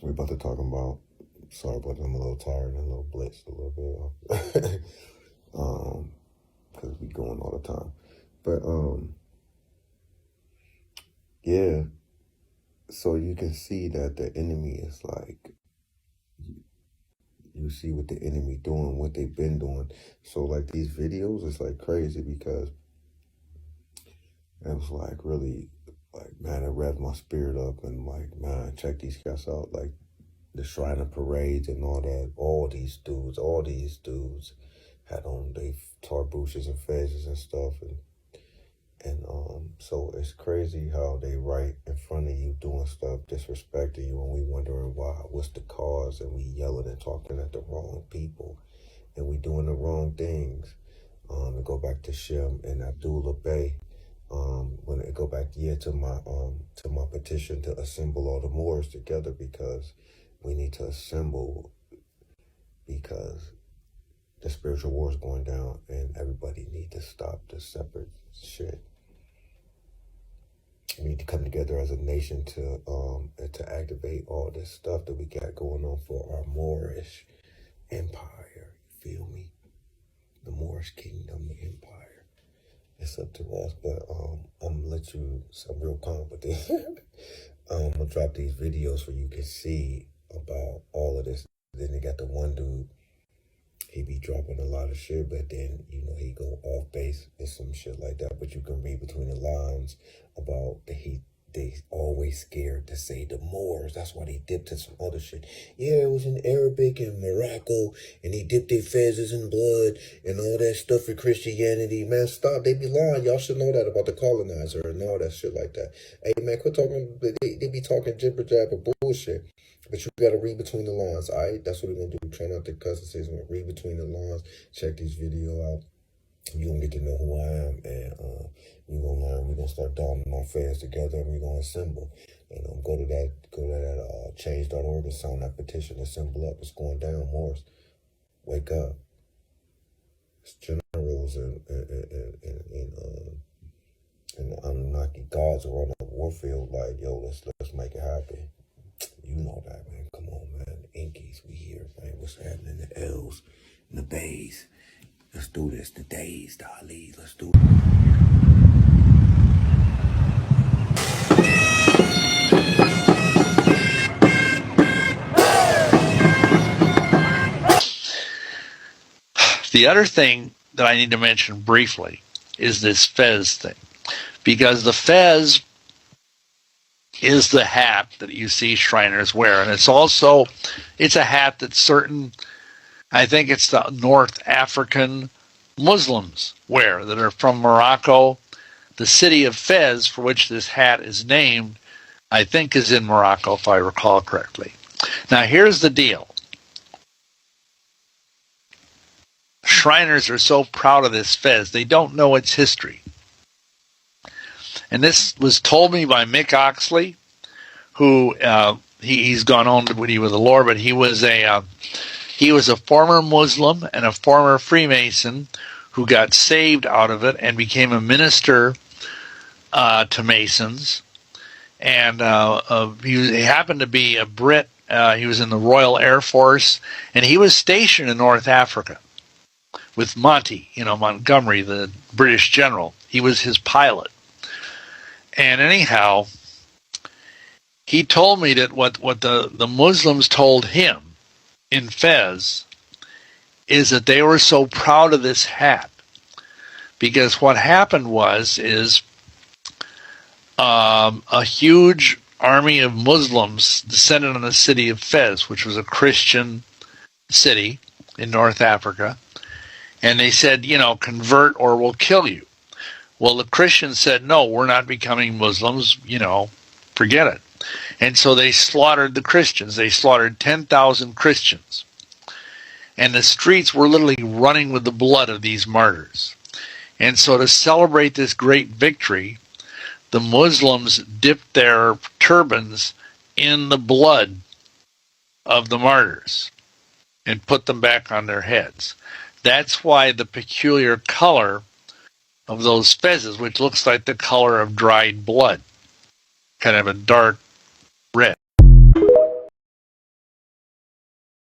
We're about to talk about, sorry about I'm a little tired and a little blitzed a little bit. Because we going all the time. But, yeah. So you can see that the enemy is like, you see what the enemy doing, what they've been doing. So like these videos, it's like crazy because it was like really like, man, it revved my spirit up and like, man, check these guys out. Like the Shriner parades and all that, all these dudes had on they tarbooshes and fezes and stuff, and so it's crazy how they right in front of you doing stuff, disrespecting you, and we wondering why, what's the cause, and we yelling and talking at the wrong people, and we doing the wrong things. To go back to Shem and Abdullah Bey, when it go back to my petition to assemble all the Moors together, because we need to assemble, because the spiritual war is going down and everybody need to stop the separate shit. We need to come together as a nation to activate all this stuff that we got going on for our Moorish empire. You feel me? The Moorish kingdom, the empire. It's up to us, but I'm gonna let you, so I'm real calm with this. I'm gonna drop these videos so you can see about all of this. Then they got the one dude, he be dropping a lot of shit, but then, you know, he go off base and some shit like that. But you can read between the lines about they always scared to say the Moors. That's why they dipped in some other shit. Yeah, it was in Arabic and Morocco, and they dipped their feathers in blood and all that stuff for Christianity. Man, stop. They be lying. Y'all should know that about the colonizer and all that shit like that. Hey, man, quit talking. They be talking jibber jabber bullshit. But you gotta read between the lines, all right? That's what we're gonna do. Try not to cuss and say something. Read between the lines. Check this video out. You're gonna get to know who I am, and you're gonna learn. We're gonna start donning our fans together, and we're gonna assemble. And go to that change.org and sign that petition. Assemble up. It's going down, Morris. Wake up. It's generals and the Anunnaki gods are on the warfield. Like, yo, let's make it happen. You know that, man. Come on, man. The Inkies, we here, man. What's happening? The L's and the Bays. Let's do this. The Days, the Ali. Let's do it. The other thing that I need to mention briefly is this fez thing. Because the fez is the hat that you see Shriners wear. And it's a hat that certain, I think it's the North African Muslims wear that are from Morocco. The city of Fez, for which this hat is named, I think is in Morocco, if I recall correctly. Now, here's the deal. Shriners are so proud of this fez, they don't know its history. And this was told me by Mick Oxley, who he's gone on to be with the Lord, but he was a former Muslim and a former Freemason who got saved out of it and became a minister to Masons. And he happened to be a Brit. He was in the Royal Air Force, and he was stationed in North Africa with Montgomery, the British general. He was his pilot. And anyhow, he told me that what the Muslims told him in Fez is that they were so proud of this hat, because what happened is a huge army of Muslims descended on the city of Fez, which was a Christian city in North Africa, and they said, convert or we'll kill you. Well, the Christians said, no, we're not becoming Muslims, forget it. And so they slaughtered the Christians. They slaughtered 10,000 Christians. And the streets were literally running with the blood of these martyrs. And so to celebrate this great victory, the Muslims dipped their turbans in the blood of the martyrs and put them back on their heads. That's why the peculiar color of those fezes, which looks like the color of dried blood, kind of a dark